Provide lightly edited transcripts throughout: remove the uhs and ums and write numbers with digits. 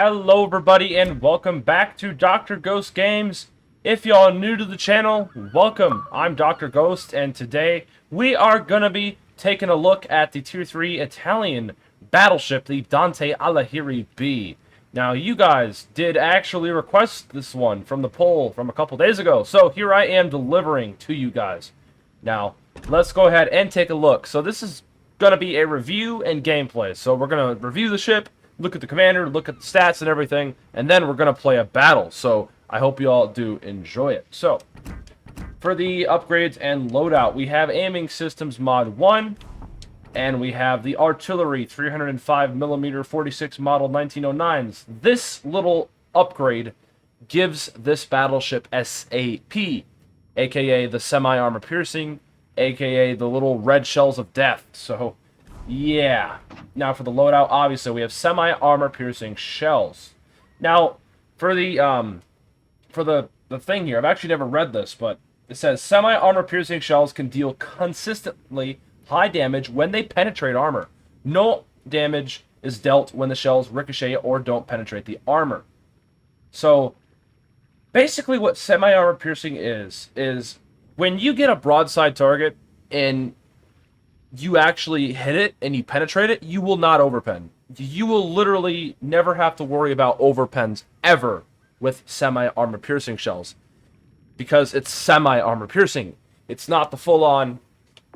Hello everybody and welcome back to Dr. Ghost Games. If y'all are new to the channel, welcome. I'm Dr. Ghost and today we are going to be taking a look at the Tier 3 Italian Battleship, the Dante Alighieri B. Now you guys did actually request this one from the poll from a couple days ago, so here I am delivering to you guys. Now let's go ahead and take a look. So this is going to be a review and gameplay. So we're going to review the ship, look at the commander, look at the stats and everything, and then we're going to play a battle. So I hope you all do enjoy it. So for the upgrades and loadout, we have Aiming Systems Mod 1, and we have the Artillery 305mm 46 Model 1909s. This little upgrade gives this battleship SAP, aka the Semi-Armor Piercing, aka the little red shells of death. So yeah. Now for the loadout, obviously we have semi-armor piercing shells. Now for the thing here, I've actually never read this, but it says semi-armor piercing shells can deal consistently high damage when they penetrate armor. No damage is dealt when the shells ricochet or don't penetrate the armor. So basically what semi-armor piercing is when you get a broadside target and you actually hit it and you penetrate it, you will not overpen. You will literally never have to worry about overpens ever with semi-armor piercing shells, because it's semi-armor piercing. It's not the full-on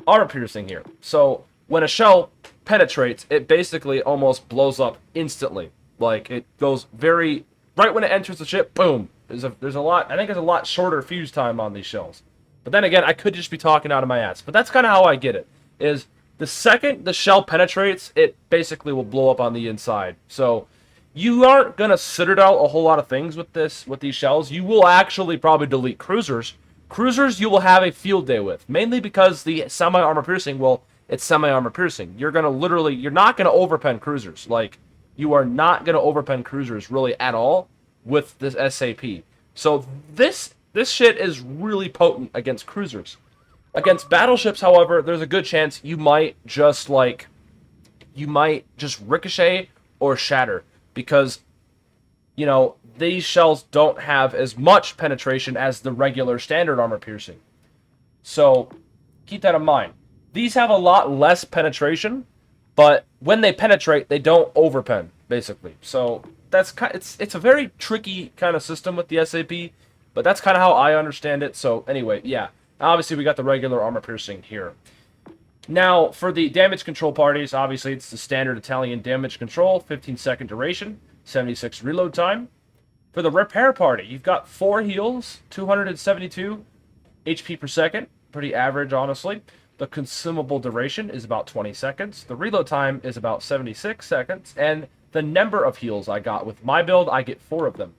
armor piercing here. So when a shell penetrates, it basically almost blows up instantly. Like, it goes very right when it enters the ship, boom. There's a lot, I think there's a lot shorter fuse time on these shells. But then again, I could just be talking out of my ass. But that's kind of how I get it. Is the second the shell penetrates, it basically will blow up on the inside. So you aren't going to citadel out a whole lot of things with these shells. You will actually probably delete cruisers. Cruisers you will have a field day with. Mainly because the semi-armor piercing, well, it's semi-armor piercing. You're not going to overpen cruisers. Like, you are not going to overpen cruisers really at all with this SAP. So this shit is really potent against cruisers. Against battleships, however, there's a good chance you might just ricochet or shatter, because, you know, these shells don't have as much penetration as the regular standard armor piercing. So keep that in mind. These have a lot less penetration, but when they penetrate, they don't overpen, basically. So it's a very tricky kind of system with the SAP, but that's kind of how I understand it. So anyway, yeah. Obviously, we got the regular armor piercing here. Now, for the damage control parties, obviously, it's the standard Italian damage control, 15-second duration, 76 reload time. For the repair party, you've got 4 heals, 272 HP per second. Pretty average, honestly. The consumable duration is about 20 seconds. The reload time is about 76 seconds. And the number of heals I got with my build, I get 4 of them.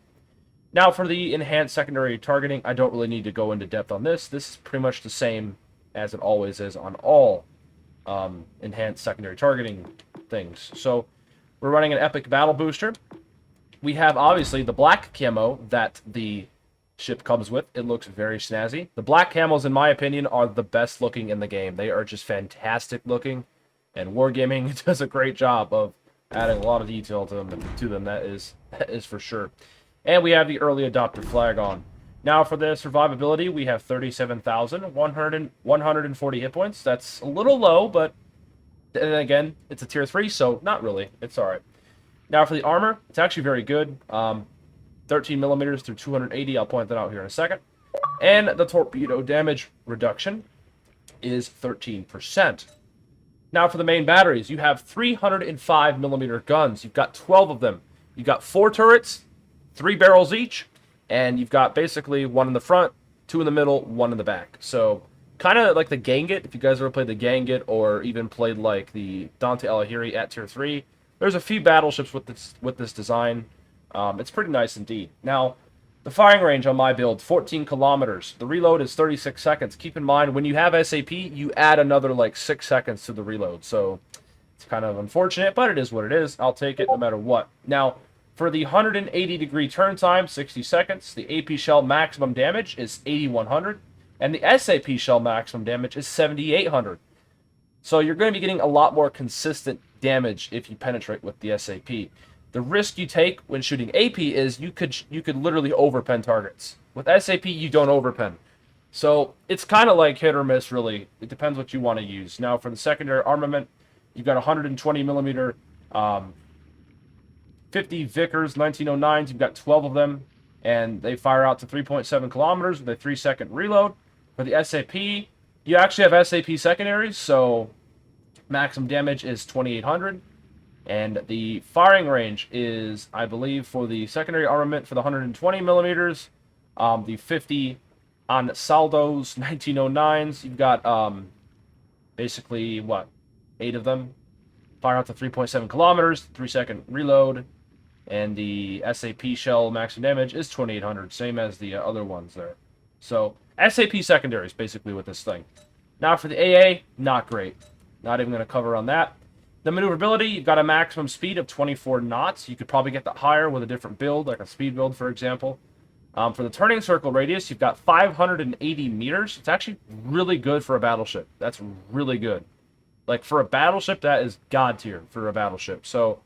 Now, for the enhanced secondary targeting, I don't really need to go into depth on this. This is pretty much the same as it always is on all enhanced secondary targeting things. So, we're running an epic battle booster. We have, obviously, the black camo that the ship comes with. It looks very snazzy. The black camos, in my opinion, are the best looking in the game. They are just fantastic looking, and Wargaming does a great job of adding a lot of detail to them. That is for sure. And we have the early adopter flag on. Now for the survivability, we have 37,140 hit points. That's a little low, but then again, it's a tier 3, so not really. It's alright. Now for the armor, it's actually very good. 13mm through 280, I'll point that out here in a second. And the torpedo damage reduction is 13%. Now for the main batteries, you have 305mm guns. You've got 12 of them. You've got 4 turrets, 3 barrels each, and you've got basically 1 in the front, 2 in the middle, 1 in the back. So kind of like the Ganget, if you guys ever played the Ganget or even played like the Dante Alighieri at tier 3, there's a few battleships with this design. It's pretty nice indeed. Now, the firing range on my build, 14 kilometers. The reload is 36 seconds. Keep in mind, when you have SAP, you add another like 6 seconds to the reload. So it's kind of unfortunate, but it is what it is. I'll take it no matter what. Now, for the 180-degree turn time, 60 seconds, the AP shell maximum damage is 8,100, and the SAP shell maximum damage is 7,800. So you're going to be getting a lot more consistent damage if you penetrate with the SAP. The risk you take when shooting AP is you could literally overpen targets. With SAP, you don't overpen. So it's kind of like hit or miss, really. It depends what you want to use. Now, for the secondary armament, you've got 120 millimeter 50 Vickers 1909s. You've got 12 of them, and they fire out to 3.7 kilometers with a 3-second reload. For the SAP, you actually have SAP secondaries, so maximum damage is 2,800. And the firing range is, I believe, for the secondary armament for the 120 millimeters, the 50 on Saldo's 1909s. You've got basically, what, 8 of them. Fire out to 3.7 kilometers, 3-second reload. And the SAP shell maximum damage is 2,800, same as the other ones there. So, SAP secondaries, basically, with this thing. Now, for the AA, not great. Not even going to cover on that. The maneuverability, you've got a maximum speed of 24 knots. You could probably get that higher with a different build, like a speed build, for example. For the turning circle radius, you've got 580 meters. It's actually really good for a battleship. That's really good. Like, for a battleship, that is god tier for a battleship. So,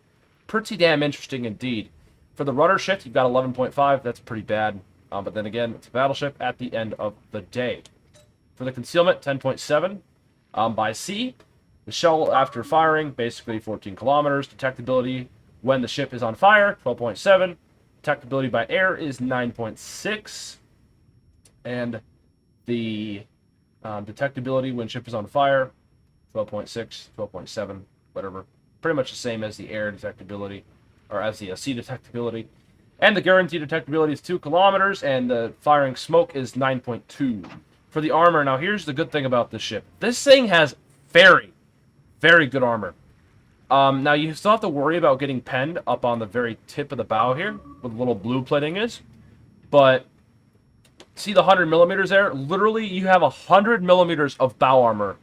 pretty damn interesting indeed. For the rudder shift, you've got 11.5. That's pretty bad. But then again, it's a battleship at the end of the day. For the concealment, 10.7 by sea. The shell after firing, basically 14 kilometers. Detectability when the ship is on fire, 12.7. Detectability by air is 9.6. And the detectability when ship is on fire, 12.6, 12.7, whatever. Pretty much the same as the air detectability, or as the sea detectability. And the guaranteed detectability is 2 kilometers, and the firing smoke is 9.2. For the armor, now here's the good thing about this ship. This thing has very good armor. Now, you still have to worry about getting penned up on the very tip of the bow here, where the little blue plating is. But, see the 100 millimeters there? Literally, you have 100 millimeters of bow armor.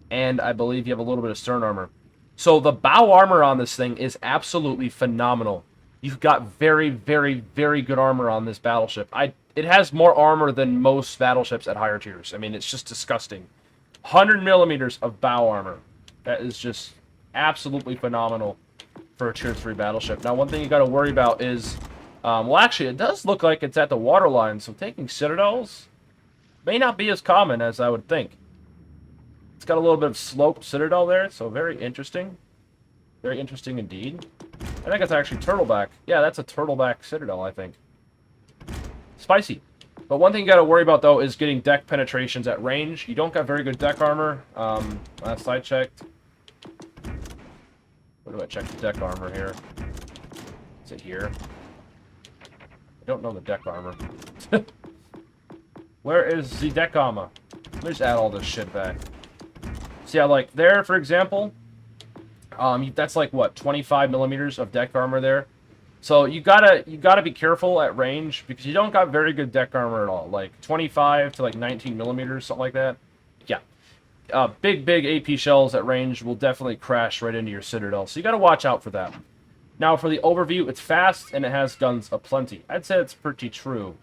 And I believe you have a little bit of stern armor. So, the bow armor on this thing is absolutely phenomenal. You've got very good armor on this battleship. It has more armor than most battleships at higher tiers. I mean, it's just disgusting. 100 millimeters of bow armor. That is just absolutely phenomenal for a Tier 3 battleship. Now, one thing you got to worry about is, well, actually, it does look like it's at the waterline, so taking citadels may not be as common as I would think. It's got a little bit of sloped citadel there, so very interesting. Very interesting indeed. I think it's actually turtleback. Yeah, that's a turtleback citadel, I think. Spicy. But one thing you got to worry about, though, is getting deck penetrations at range. You don't got very good deck armor. Last I checked. Where do I check the deck armor here? Is it here? I don't know the deck armor. Where is the deck armor? Let me just add all this shit back. So yeah, like there, for example, that's like, what, 25 millimeters of deck armor there. So you gotta be careful at range, because you don't got very good deck armor at all. Like 25 to like 19 millimeters, something like that. Yeah, big AP shells at range will definitely crash right into your citadel. So you gotta watch out for that. Now for the overview, it's fast and it has guns aplenty. I'd say it's pretty true.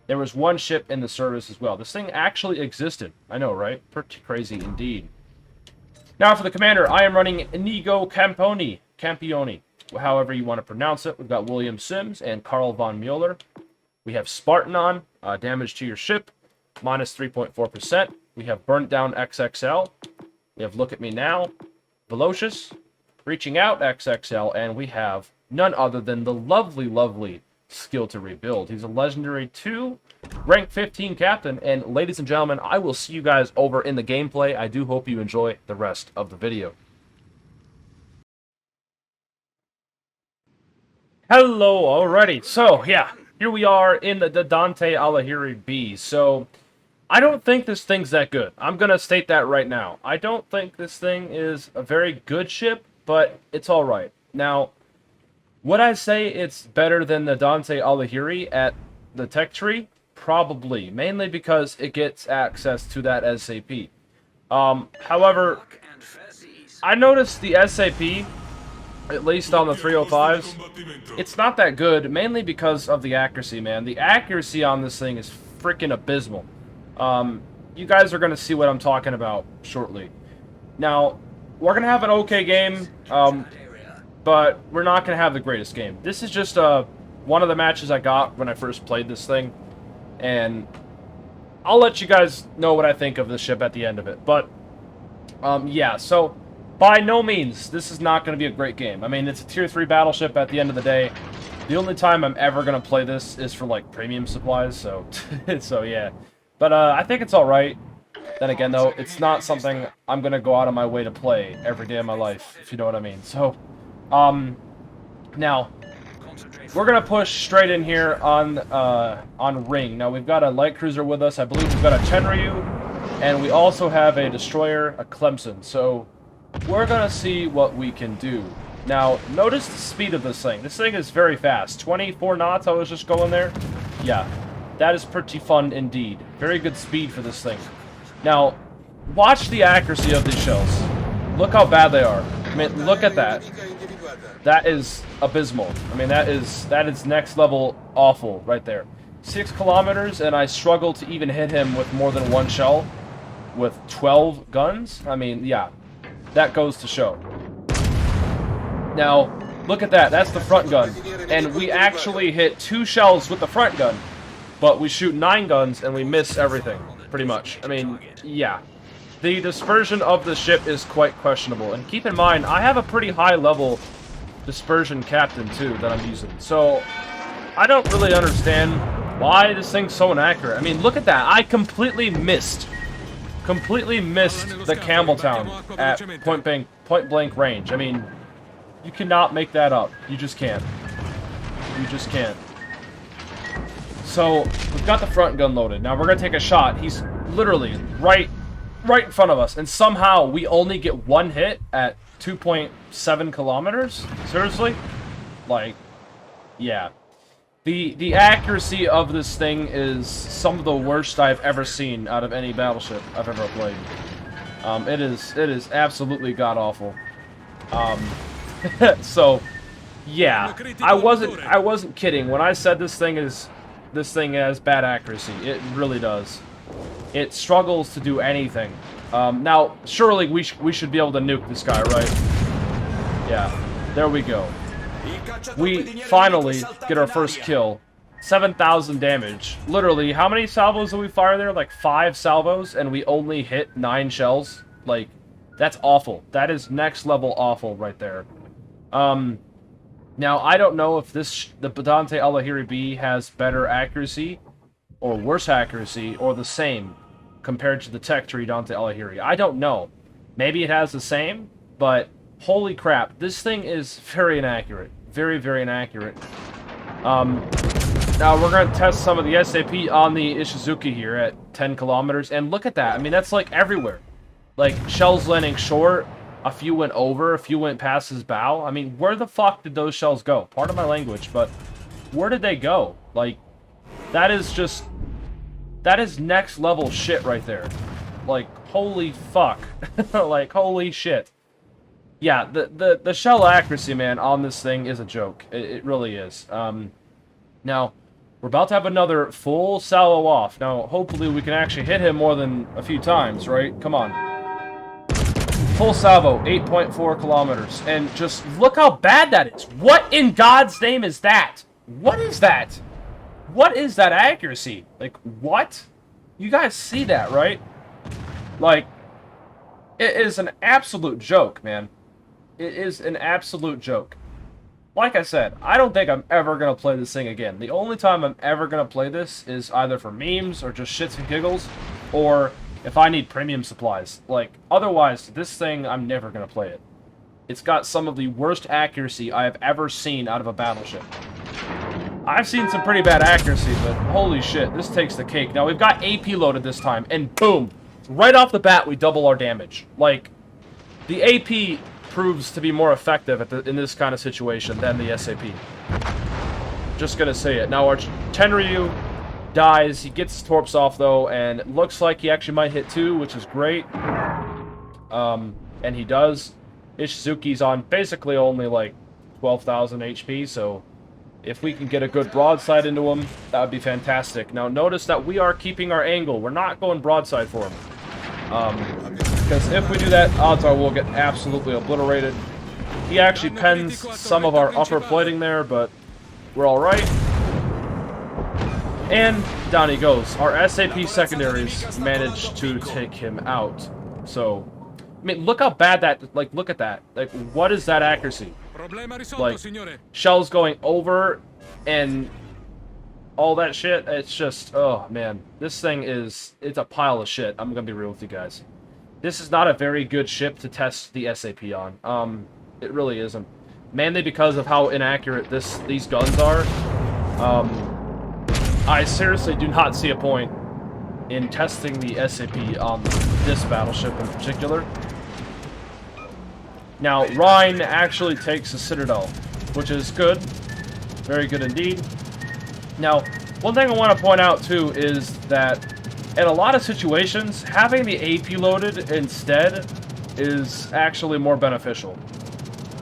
There was one ship in the service as well. This thing actually existed. I know, right? Pretty crazy indeed. Now for the commander, I am running Inigo Campioni. However you want to pronounce it. We've got William Sims and Carl von Mueller. We have Spartan on, damage to your ship, minus 3.4%. We have Burnt Down XXL. We have Look at Me Now, Velocious, Reaching Out XXL, and we have none other than the lovely Skill to Rebuild. He's a Legendary 2, rank 15 captain, and ladies and gentlemen, I will see you guys over in the gameplay. I do hope you enjoy the rest of the video. Hello, alrighty. So, yeah, here we are in the Dante Alighieri B. So, I don't think this thing's that good. I'm going to state that right now. I don't think this thing is a very good ship, but it's alright. Now, would I say it's better than the Dante Alighieri at the tech tree? Probably. Mainly because it gets access to that SAP. However, I noticed the SAP, at least on the 305s, it's not that good, mainly because of the accuracy, man. The accuracy on this thing is freaking abysmal. You guys are going to see what I'm talking about shortly. Now, we're going to have an okay game, but we're not going to have the greatest game. This is just one of the matches I got when I first played this thing, and I'll let you guys know what I think of the ship at the end of it. But, yeah, so by no means, this is not going to be a great game. I mean, it's a Tier 3 battleship at the end of the day. The only time I'm ever going to play this is for, like, premium supplies, so, so yeah. But, I think it's alright. Then again, though, it's not something I'm going to go out of my way to play every day of my life, if you know what I mean. So, now, we're going to push straight in here on Ring. Now, we've got a light cruiser with us. I believe we've got a Tenryu, and we also have a destroyer, a Clemson. So, we're going to see what we can do. Now, notice the speed of this thing. This thing is very fast. 24 knots, I was just going there. Yeah, that is pretty fun indeed. Very good speed for this thing. Now, watch the accuracy of these shells. Look how bad they are. I mean, look at that. That is abysmal. I mean, that is next level awful right there. 6 kilometers, and I struggle to even hit him with more than one shell with 12 guns. I mean, yeah, that goes to show. Now, look at that. That's the front gun. And we actually hit 2 shells with the front gun, but we shoot 9 guns and we miss everything, pretty much. I mean, yeah. The dispersion of the ship is quite questionable. And keep in mind, I have a pretty high level dispersion captain, too, that I'm using. So, I don't really understand why this thing's so inaccurate. I mean, look at that. I completely missed the Campbelltown at point blank range. I mean, you cannot make that up. You just can't. You just can't. So, we've got the front gun loaded. Now, we're going to take a shot. He's literally right in front of us. And somehow, we only get 1 hit at 2.7 kilometers? Seriously? Like, yeah. The accuracy of this thing is some of the worst I've ever seen out of any battleship I've ever played. It is absolutely god-awful. So, yeah, I wasn't kidding when I said this thing has bad accuracy. It really does. It struggles to do anything. Now, surely we should be able to nuke this guy, right? Yeah, there we go. We finally get our first kill. 7,000 damage. Literally, how many salvos did we fire there? Like 5 salvos, and we only hit 9 shells? Like, that's awful. That is next level awful right there. Now, I don't know if the Dante Alighieri B has better accuracy, or worse accuracy, or the same, compared to the Tech Tree Dante Alighieri. I don't know. Maybe it has the same, but holy crap, this thing is very inaccurate. Very, very inaccurate. Now, we're going to test some of the SAP on the Ishizuki here at 10 kilometers, and look at that. I mean, that's like everywhere. Like, shells landing short, a few went over, a few went past his bow. I mean, where the fuck did those shells go? Pardon my language, but where did they go? Like, that is next level shit right there. Like, holy fuck. Like, holy shit. Yeah, the shell accuracy, man, on this thing is a joke. It really is. Now, we're about to have another full salvo off. Now, hopefully we can actually hit him more than a few times, right? Come on. Full salvo, 8.4 kilometers. And just look how bad that is. What in God's name is that? What is that? What is that accuracy? Like, what? You guys see that, right? Like, it is an absolute joke, man. It is an absolute joke. Like I said, I don't think I'm ever going to play this thing again. The only time I'm ever going to play this is either for memes or just shits and giggles, or if I need premium supplies. Like, otherwise, this thing, I'm never going to play it. It's got some of the worst accuracy I have ever seen out of a battleship. I've seen some pretty bad accuracy, but holy shit, this takes the cake. Now, we've got AP loaded this time, and boom! Right off the bat, we double our damage. Like, the AP proves to be more effective in this kind of situation than the SAP. Just gonna say it. Now, our Tenryu dies. He gets his torps off, though, and it looks like he actually might hit 2, which is great. And he does. Ishizuki's on basically only, like, 12,000 HP, so if we can get a good broadside into him, that would be fantastic. Now, notice that we are keeping our angle. We're not going broadside for him. Because if we do that, odds are we'll get absolutely obliterated. He actually pens some of our upper plating there, but we're alright. And down he goes. Our SAP secondaries managed to take him out. So, I mean, look how bad that, like, look at that. Like, what is that accuracy? Like, shells going over and all that shit. It's just, oh, man. This thing is, it's a pile of shit. I'm gonna be real with you guys. This is not a very good ship to test the SAP on. It really isn't. Mainly because of how inaccurate these guns are. I seriously do not see a point in testing the SAP on this battleship in particular. Now, Rhine actually takes a Citadel, which is good. Very good indeed. Now, one thing I want to point out, too, is that in a lot of situations, having the AP loaded instead is actually more beneficial.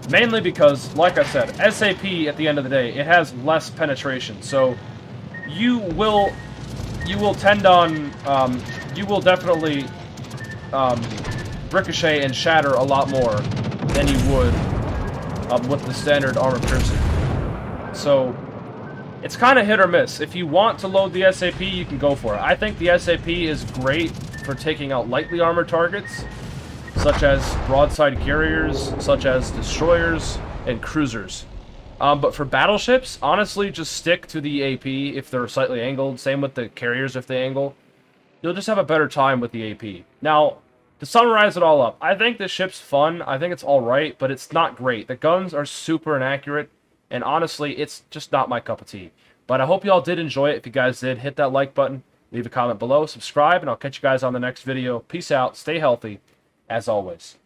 Mainly because, like I said, SAP, at the end of the day, it has less penetration, so you will tend on, you will definitely ricochet and shatter a lot more than you would with the standard armor piercing. So, it's kind of hit or miss. If you want to load the SAP, you can go for it. I think the SAP is great for taking out lightly armored targets, such as broadside carriers, such as destroyers, and cruisers. But for battleships, honestly, just stick to the AP if they're slightly angled. Same with the carriers if they angle. You'll just have a better time with the AP. Now, to summarize it all up, I think this ship's fun. I think it's alright, but it's not great. The guns are super inaccurate, and honestly, it's just not my cup of tea. But I hope you all did enjoy it. If you guys did, hit that like button, leave a comment below, subscribe, and I'll catch you guys on the next video. Peace out, stay healthy, as always.